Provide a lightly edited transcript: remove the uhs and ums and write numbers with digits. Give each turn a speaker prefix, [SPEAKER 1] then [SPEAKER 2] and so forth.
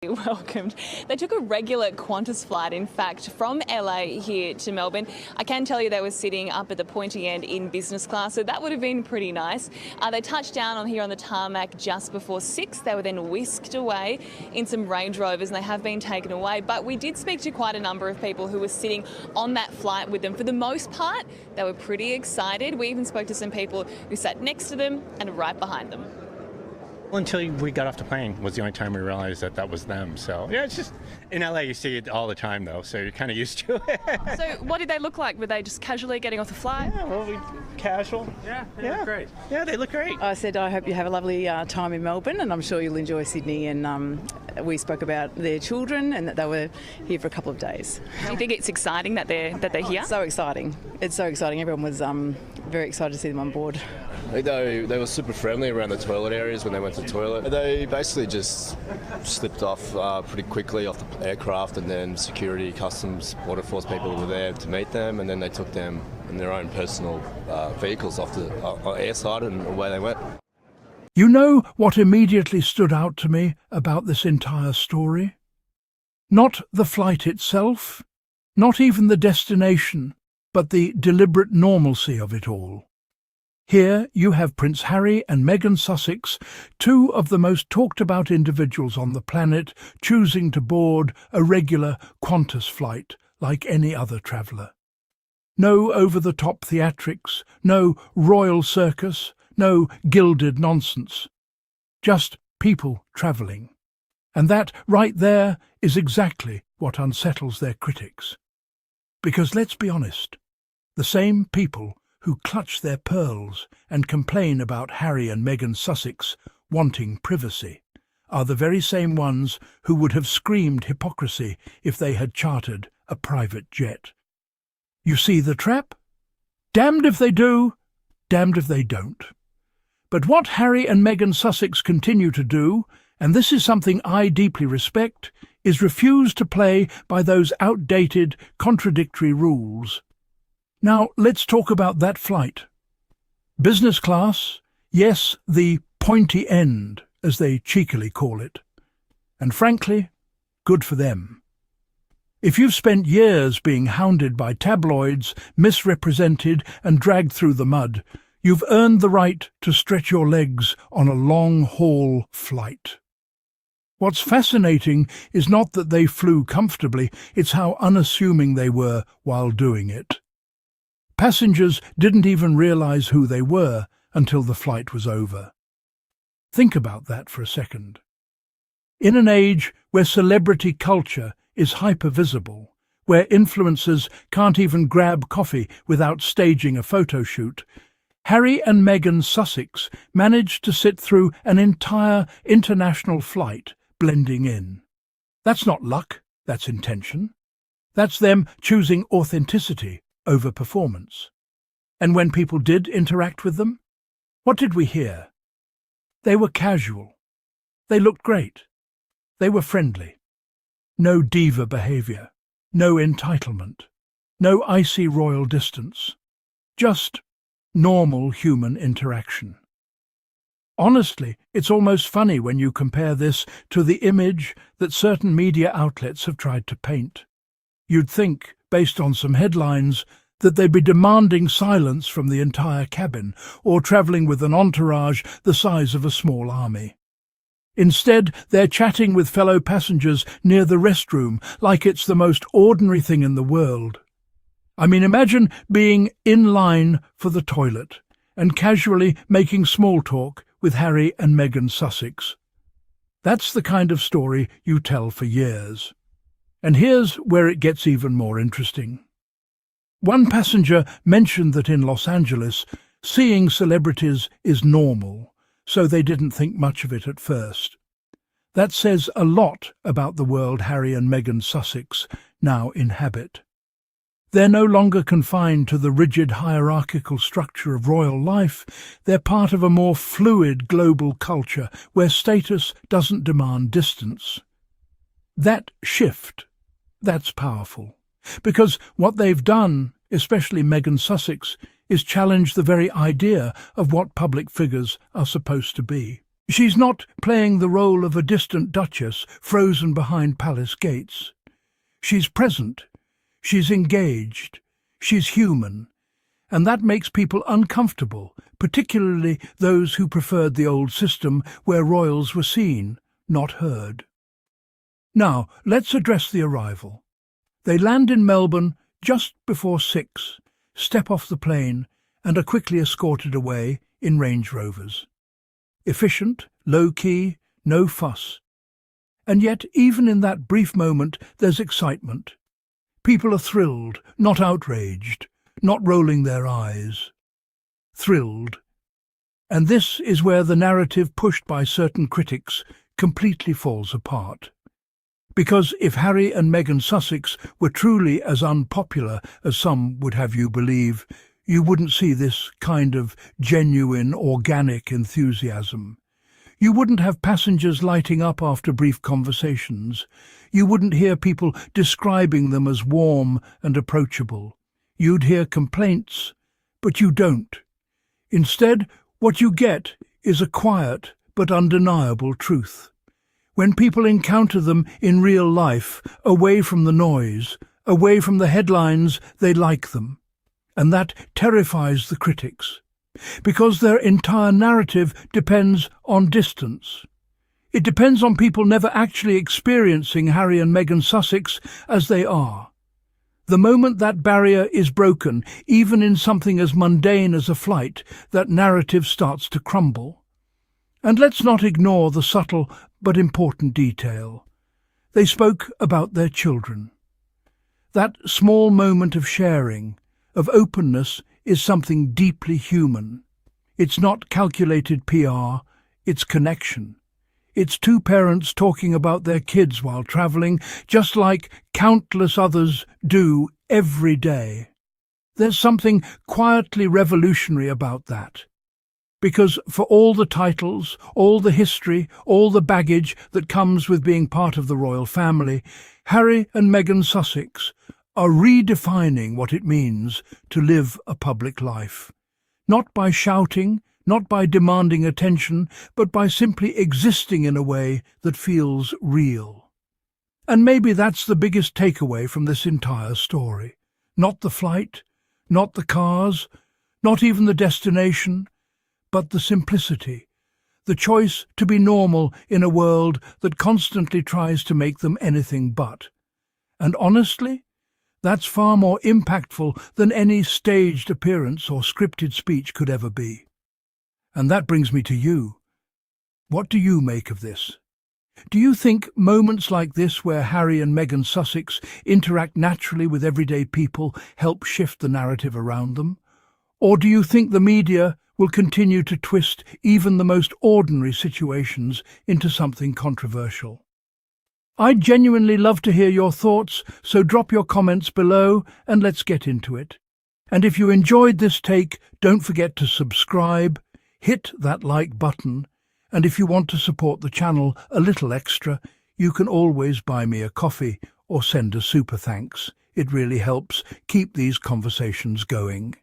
[SPEAKER 1] be welcomed. They took a regular Qantas flight, in fact, from LA here to Melbourne. I can tell you they were sitting up at the pointy end in business class, so that would have been pretty nice. They touched down here on the tarmac just before 6. They were then whisked away in some Range Rovers, and they have been taken away. But we did speak to quite a number of people who were sitting on that flight with them. For the most part, they were pretty excited. We even spoke to some people who sat next to them and right behind them.
[SPEAKER 2] Well, until we got off the plane was the only time we realized that was them. So yeah, it's just in LA you see it all the time though, so you're kind of used to it.
[SPEAKER 1] So what did they look like? Were they just casually getting off the flight?
[SPEAKER 2] Yeah, well, casual.
[SPEAKER 3] Yeah, they look great.
[SPEAKER 2] Yeah, they look great.
[SPEAKER 4] I said I hope you have a lovely time in Melbourne, and I'm sure you'll enjoy Sydney. And we spoke about their children and that they were here for a couple of days.
[SPEAKER 1] Do you think it's exciting that they're here?
[SPEAKER 4] So exciting! It's so exciting. Everyone was very excited to see them on board.
[SPEAKER 5] They were super friendly around the toilet areas when they went to the toilet. They basically just slipped off pretty quickly off the aircraft, and then security, customs, border force people were there to meet them, and then they took them in their own personal vehicles off the airside, and away they went.
[SPEAKER 6] You know what immediately stood out to me about this entire story? Not the flight itself, not even the destination, but the deliberate normalcy of it all. Here you have Prince Harry and Meghan Sussex, two of the most talked-about individuals on the planet, choosing to board a regular Qantas flight like any other traveller. No over-the-top theatrics, no royal circus, no gilded nonsense. Just people travelling. And that, right there, is exactly what unsettles their critics. Because let's be honest, the same people who clutch their pearls and complain about Harry and Meghan Sussex wanting privacy are the very same ones who would have screamed hypocrisy if they had chartered a private jet. You see the trap? Damned if they do, damned if they don't. But what Harry and Meghan Sussex continue to do, and this is something I deeply respect, is refuse to play by those outdated, contradictory rules. Now, let's talk about that flight. Business class, yes, the pointy end, as they cheekily call it. And frankly, good for them. If you've spent years being hounded by tabloids, misrepresented and dragged through the mud, you've earned the right to stretch your legs on a long-haul flight. What's fascinating is not that they flew comfortably, it's how unassuming they were while doing it. Passengers didn't even realize who they were until the flight was over. Think about that for a second. In an age where celebrity culture is hyper-visible, where influencers can't even grab coffee without staging a photo shoot, Harry and Meghan Sussex managed to sit through an entire international flight blending in. That's not luck, that's intention. That's them choosing authenticity over performance. And when people did interact with them, what did we hear? They were casual. They looked great. They were friendly. No diva behaviour, no entitlement, no icy royal distance. Just normal human interaction. Honestly, it's almost funny when you compare this to the image that certain media outlets have tried to paint. You'd think, based on some headlines, that they'd be demanding silence from the entire cabin or travelling with an entourage the size of a small army. Instead, they're chatting with fellow passengers near the restroom like it's the most ordinary thing in the world. I mean, imagine being in line for the toilet and casually making small talk with Harry and Meghan Sussex. That's the kind of story you tell for years. And here's where it gets even more interesting. One passenger mentioned that in Los Angeles, seeing celebrities is normal, so they didn't think much of it at first. That says a lot about the world Harry and Meghan Sussex now inhabit. They're no longer confined to the rigid hierarchical structure of royal life. They're part of a more fluid global culture where status doesn't demand distance. That shift, that's powerful. Because what they've done, especially Meghan Sussex, is challenge the very idea of what public figures are supposed to be. She's not playing the role of a distant duchess frozen behind palace gates. She's present, she's engaged, she's human, and that makes people uncomfortable, particularly those who preferred the old system where royals were seen, not heard. Now, let's address the arrival. They land in Melbourne just before 6, step off the plane, and are quickly escorted away in Range Rovers. Efficient, low-key, no fuss. And yet, even in that brief moment, there's excitement. People are thrilled, not outraged, not rolling their eyes. Thrilled. And this is where the narrative pushed by certain critics completely falls apart. Because if Harry and Meghan Sussex were truly as unpopular as some would have you believe, you wouldn't see this kind of genuine, organic enthusiasm. You wouldn't have passengers lighting up after brief conversations. You wouldn't hear people describing them as warm and approachable. You'd hear complaints, but you don't. Instead, what you get is a quiet but undeniable truth. When people encounter them in real life, away from the noise, away from the headlines, they like them. And that terrifies the critics, because their entire narrative depends on distance. It depends on people never actually experiencing Harry and Meghan Sussex as they are. The moment that barrier is broken, even in something as mundane as a flight, that narrative starts to crumble. And let's not ignore the subtle but important detail. They spoke about their children. That small moment of sharing, of openness, is something deeply human. It's not calculated PR, it's connection. It's two parents talking about their kids while travelling, just like countless others do every day. There's something quietly revolutionary about that. Because for all the titles, all the history, all the baggage that comes with being part of the royal family, Harry and Meghan Sussex are redefining what it means to live a public life. Not by shouting, not by demanding attention, but by simply existing in a way that feels real. And maybe that's the biggest takeaway from this entire story. Not the flight, not the cars, not even the destination, but the simplicity, the choice to be normal in a world that constantly tries to make them anything but. And honestly, that's far more impactful than any staged appearance or scripted speech could ever be. And that brings me to you. What do you make of this? Do you think moments like this, where Harry and Meghan Sussex interact naturally with everyday people, help shift the narrative around them? Or do you think the media will continue to twist even the most ordinary situations into something controversial? I'd genuinely love to hear your thoughts, so drop your comments below and let's get into it. And if you enjoyed this take, don't forget to subscribe, hit that like button, and if you want to support the channel a little extra, you can always buy me a coffee or send a super thanks. It really helps keep these conversations going.